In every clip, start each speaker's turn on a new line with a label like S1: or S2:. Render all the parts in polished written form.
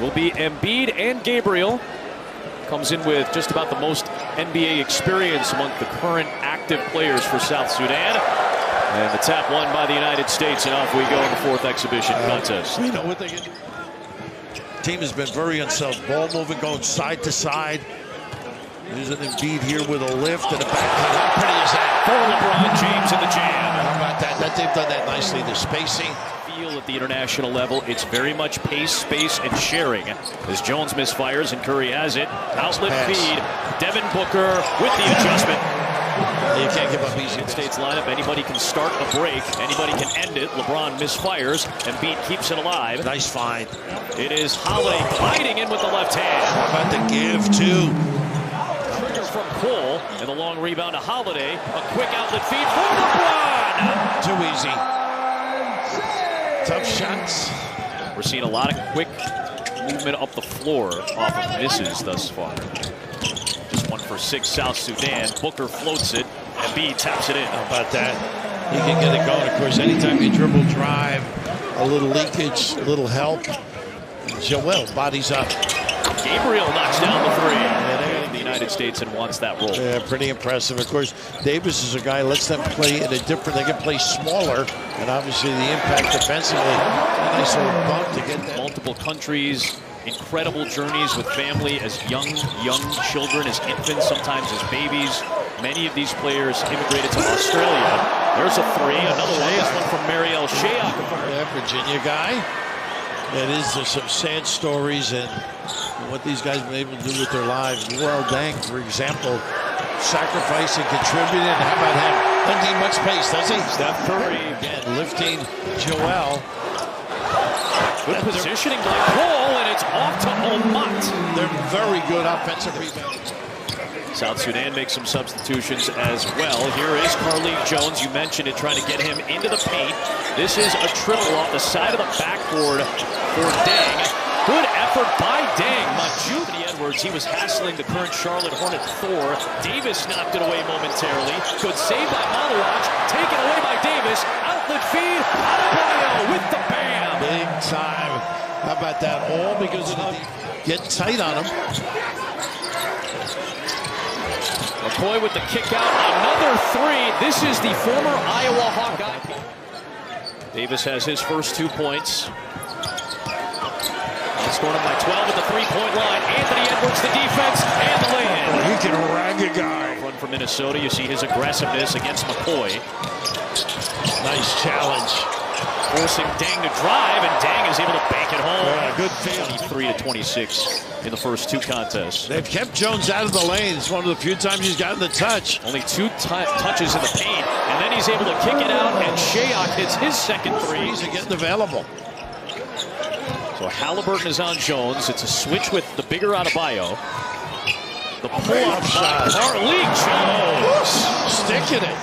S1: will be Embiid and Gabriel. Comes in with just about the most NBA experience among the current active players for South Sudan. And the tap won by the United States, and off we go in the fourth exhibition contest.
S2: You know what they get? Team has been very unsettled. Ball moving, going side to side. There's an Embiid here with a lift and a backhand. How pretty is that?
S1: For LeBron James in the jam.
S2: How about that? They've done that nicely. The spacing.
S1: Feel at the international level, it's very much pace, space, and sharing. As Jones misfires and Curry has it. Outlet feed. Devin Booker with the adjustment.
S2: You can't give up easy.
S1: United States lineup, anybody can start a break, anybody can end it. LeBron misfires, Embiid keeps it alive.
S2: Nice find.
S1: It is Holiday gliding in with the left hand.
S2: How about the give, too?
S1: Trigger from Cole, and the long rebound to Holiday. A quick outlet feed for LeBron.
S2: Too easy. Tough shots.
S1: We're seeing a lot of quick movement up the floor off of misses thus far. Just 1 for 6 South Sudan. Booker floats it. Embiid taps it in.
S2: How about that? He can get it going. Of course, anytime you dribble drive, a little leakage, a little help. Joel bodies up.
S1: Gabriel knocks down the three. The United States and wants that role.
S2: Yeah, pretty impressive. Of course, Davis is a guy, lets them play in a different, they can play smaller, and obviously the impact defensively. A nice little bump to get that.
S1: Multiple countries, incredible journeys with family as young children, as infants, sometimes as babies. Many of these players immigrated to Australia. There's a three, another one. This one from Mariel Shayok.
S2: Yeah, Virginia guy. It is some sad stories and what these guys have been able to do with their lives. Well, Dang, for example, sacrificing, contributing. How about him? Doesn't need much space, does he?
S1: Steph Curry
S2: again lifting Joel.
S1: Good positioning by Cole, and it's off to Omat.
S2: They're very good offensive rebounders.
S1: South Sudan makes some substitutions as well. Here is Carlik Jones. You mentioned it, trying to get him into the paint. This is a triple off the side of the backboard for Dang. Good effort by Dang. Majuvni Edwards, he was hassling the current Charlotte Hornet Thor. Davis knocked it away momentarily. Good save by Malawach. Taken away by Davis. Outlet feed. Adebayo with the bam.
S2: Big time. How about that? All because of the get tight on him.
S1: McCoy with the kick out, another three. This is the former Iowa Hawkeye. Davis has his first 2 points. Scored him by 12 at the three-point line. Anthony Edwards, the defense, and the lay-in.
S2: He can rag a guy.
S1: Run for Minnesota. You see his aggressiveness against McCoy.
S2: Nice challenge.
S1: Forcing Dang to drive, and Dang is able to bank it home.
S2: Yeah, good feel.
S1: 23-26 in the first 2 contests.
S2: They've kept Jones out of the lane. It's one of the few times he's gotten the touch.
S1: Only 2 touches in the paint, and then he's able to kick it out, and Shayok hits his second three.
S2: He's getting available.
S1: So Halliburton is on Jones. It's a switch with the bigger Adebayo. The pull-up by Carlik Jones.
S2: Sticking it.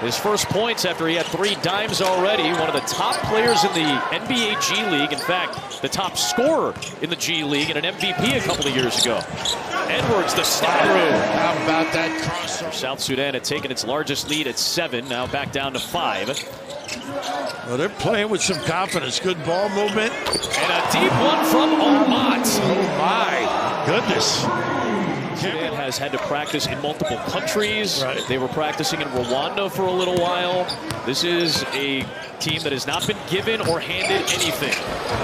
S1: His first points after he had 3 dimes already. One of the top players in the NBA G League. In fact, the top scorer in the G League and an MVP a couple of years ago. Edwards, the step through.
S2: How about that crossover?
S1: South Sudan had taken its largest lead at 7, now back down to 5.
S2: Well, they're playing with some confidence. Good ball movement.
S1: And a deep one from Omat.
S2: Oh, my goodness.
S1: Sudan has had to practice in multiple countries.
S2: Right.
S1: They were practicing in Rwanda for a little while. This is a team that has not been given or handed anything.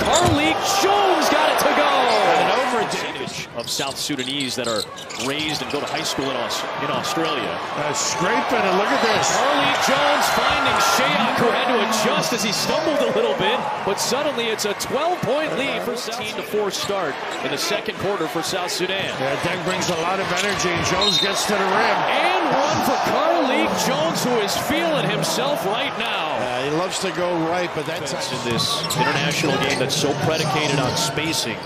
S1: Carlik Jones got it to go.
S2: An overadvantage
S1: of South Sudanese that are raised and go to high school in Australia.
S2: Scraping, and look at this.
S1: Carlik Jones finding Shayok, who had to adjust as he stumbled a little bit, but suddenly it's a 12-point lead for 17-4 start in the second quarter for South Sudan.
S2: Yeah, Deng brings a lot of energy, and Jones gets to the rim.
S1: And one for Carlik Jones, who is feeling himself right now.
S2: He loves to go right, but that's
S1: in this international game that's so predicated on spacing.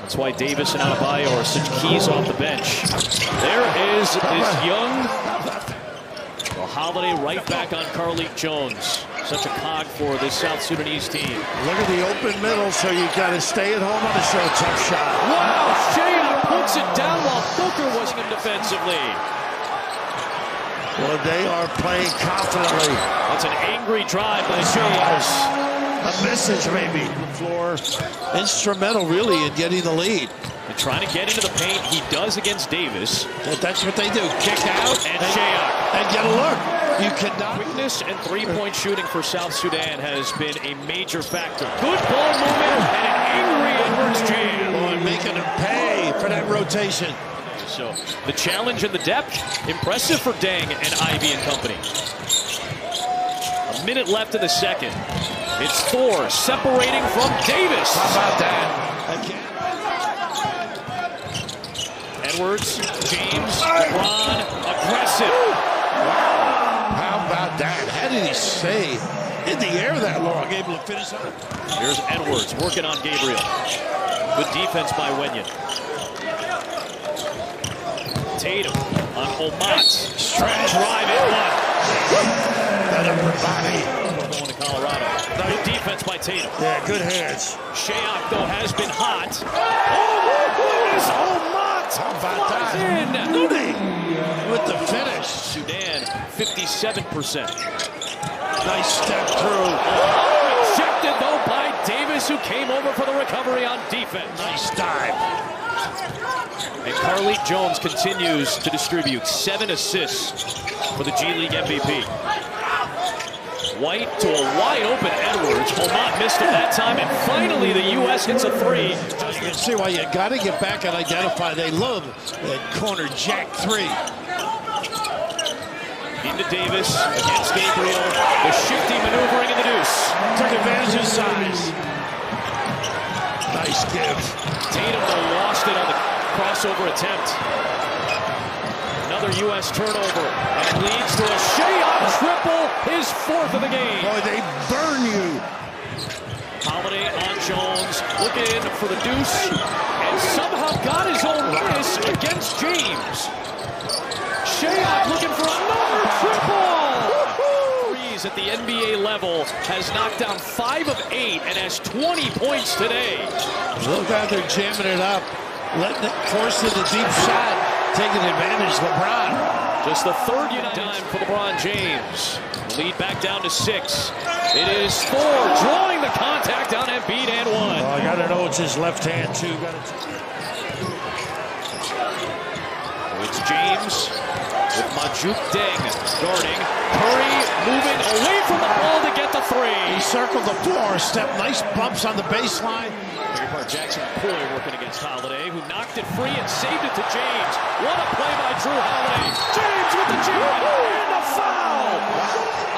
S1: That's why Davis and Adebayo are such keys off the bench. There is this young Holiday right back on Carlik Jones. Such a cog for this South Sudanese team.
S2: Look at the open middle, so you got to stay at home on the show. Tough shot.
S1: Wow, Shayok puts it down while Booker was in defensively.
S2: Well, they are playing confidently.
S1: That's an angry drive by Shayok.
S2: a message maybe. The floor, instrumental really in getting the lead.
S1: And trying to get into the paint, he does against Davis.
S2: But that's what they do, kick out
S1: and Shayok.
S2: And get a look. You cannot.
S1: Quickness and three-point shooting for South Sudan has been a major factor. Good ball movement and an angry Edwards jam.
S2: Boy, making him pay for that rotation.
S1: So the challenge and the depth, impressive for Deng and Ivy and company. A minute left in the second. It's Thor separating from Davis.
S2: How about that? Again.
S1: Edwards, James, LeBron, aggressive.
S2: Wow. How about that? How did he stay in the air that long, able to finish on it?
S1: Here's Edwards working on Gabriel. Good defense by Wenyon. Tatum on Omat. Stretch drive in one.
S2: That upper body.
S1: Going to Colorado. Good defense by Tatum.
S2: Yeah, good hands.
S1: Shayok, though, has been hot. Oh, my goodness! Omat
S2: How about that?
S1: in.
S2: With the finish.
S1: Sudan, 57%.
S2: Nice step through.
S1: Rejected, though, by Davis, who came over for the recovery on defense.
S2: Nice dive.
S1: And Carlik Jones continues to distribute 7 assists for the G League MVP. White to a wide open Edwards. Omat missed it that time, and finally the U.S. hits a three.
S2: You can see why you got to get back and identify. They love that corner jack three.
S1: Into Davis against Gabriel. The shifty maneuvering in the deuce.
S2: Took advantage of size. Nice give.
S1: Tatum though lost it on the crossover attempt. Another U.S. turnover, and it leads to a Shayok triple, his 4th of the game.
S2: Boy, they burn you.
S1: Holiday on Jones, looking for the deuce, and somehow got his own miss against James. Shayok looking for another triple. Threes at the NBA level, has knocked down 5 of 8 and has 20 points today.
S2: Look how they're jamming it up, letting it force in the deep shot, taking advantage. LeBron.
S1: Just the 3rd time for LeBron James. Lead back down to 6. It is Thor drawing the contact on Embiid and 1.
S2: Oh, I gotta know it's his left hand too.
S1: It's James with Majuk Deng guarding. Curry moving away from the ball to get the 3.
S2: He circled the floor, step, nice bumps on the baseline.
S1: Jackson Poy working against Holiday, who knocked it free and saved it to James. What a play by Drew Holiday. James with the jam and a foul.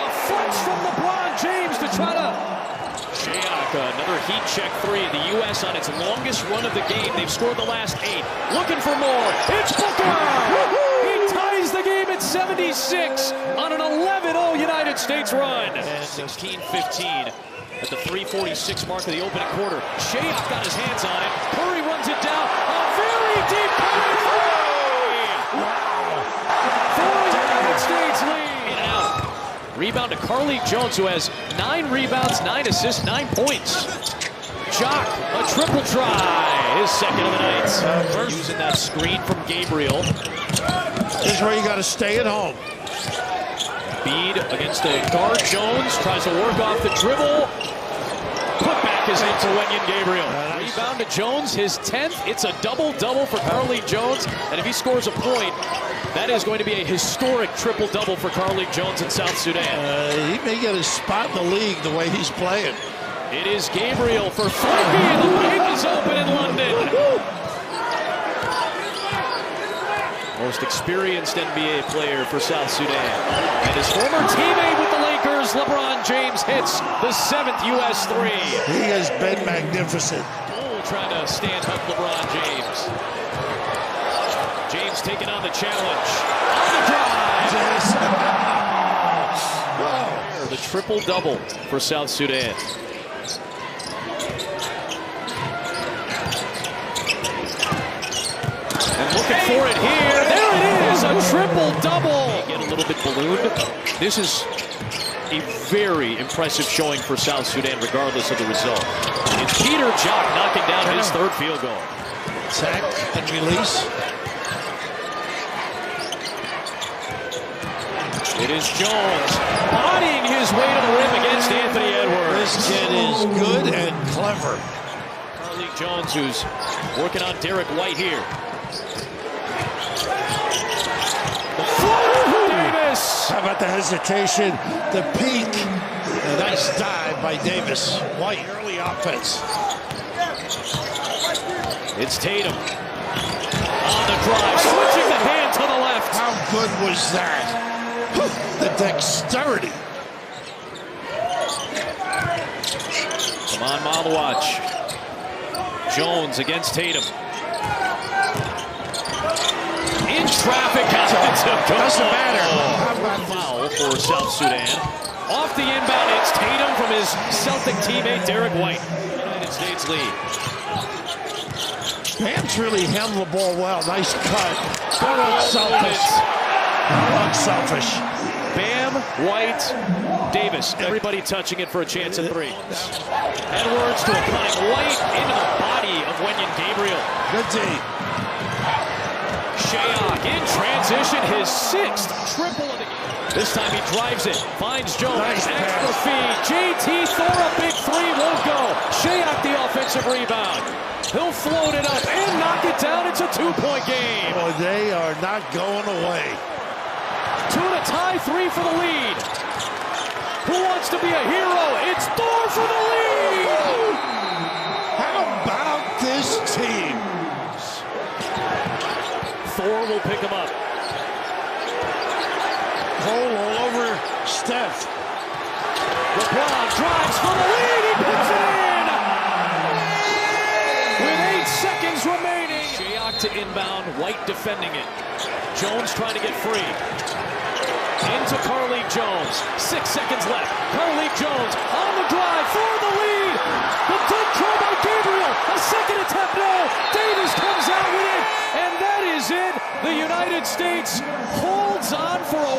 S1: A flex from LeBron James to try to... Shayok, another heat check 3. The U.S. on its longest run of the game. They've scored the last 8. Looking for more. It's Booker. He ties the game at 76 on an 11-0 United States run. And 16-15. At the 3:46 mark of the opening quarter. Shayok got his hands on it. Curry runs it down. A very deep Curry three! Wow! United States lead. In and out. Rebound to Carlik Jones, who has 9 rebounds, 9 assists, 9 points. Jock, a triple try. His 2nd of the night. Using that screen from Gabriel.
S2: This is where you got to stay at home.
S1: Bede against the guard. Jones tries to work off the dribble. Put back is into Wenyon Gabriel. Rebound to Jones, his 10th. It's a double-double for Carlik Jones. And if he scores a point, that is going to be a historic triple-double for Carlik Jones in South Sudan.
S2: He may get a spot in the league the way he's playing.
S1: It is Gabriel for 3. And the break is open in London. Most experienced NBA player for South Sudan. And his former teammate with the Lakers, LeBron James, hits the 7th U.S. 3.
S2: He has been magnificent.
S1: Oh, trying to stand up LeBron James. James taking on the challenge. On the drive.
S2: Yes.
S1: The triple-double for South Sudan. And looking for it here. There it is, a triple-double. Get a little bit ballooned. This is a very impressive showing for South Sudan, regardless of the result. It's Peter Jock knocking down his 3rd field goal.
S2: Sack and release.
S1: It is Jones bodying his way to the rim against Anthony Edwards.
S2: This kid is good and clever.
S1: Carlik Jones, who's working on Derek White here. The floater for Davis.
S2: How about the hesitation, the peak? A nice dive by Davis. White, early offense.
S1: It's Tatum. On the drive, switching the hand to the left.
S2: How good was that? The dexterity.
S1: Come on, Malawach. Jones against Tatum. In traffic.
S2: Doesn't matter.
S1: Foul for South Sudan. Off the inbound, it's Tatum from his Celtic teammate Derek White. United States lead.
S2: Bam's really handled the ball well. Nice cut. Don't look selfish. Don't look selfish.
S1: Bam, White, Davis. Everybody touching it for a chance at three. Edwards to a cutting White into the body of Wenyen Gabriel.
S2: Good D.
S1: Shayok in transition, his sixth triple of the game. This time he drives it, finds Jones,
S2: Nice
S1: extra feed. JT Thor, a big three, won't go. Shayok the offensive rebound. He'll float it up and knock it down. It's a two-point game.
S2: Well, they are not going away.
S1: 2 to tie, 3 for the lead. Who wants to be a hero? It's Thor for the lead.
S2: How about this team?
S1: Thor will pick him up.
S2: Cole all over Steph.
S1: LeBron drives for the lead. He puts it in. With 8 seconds remaining. Shayok to inbound. White defending it. Jones trying to get free. Into Carlik Jones. 6 seconds left. Carlik Jones on the drive for the lead. The good throw by Gabriel. A second attempt. No. Davis comes out with it. And that is it. The United States holds on for a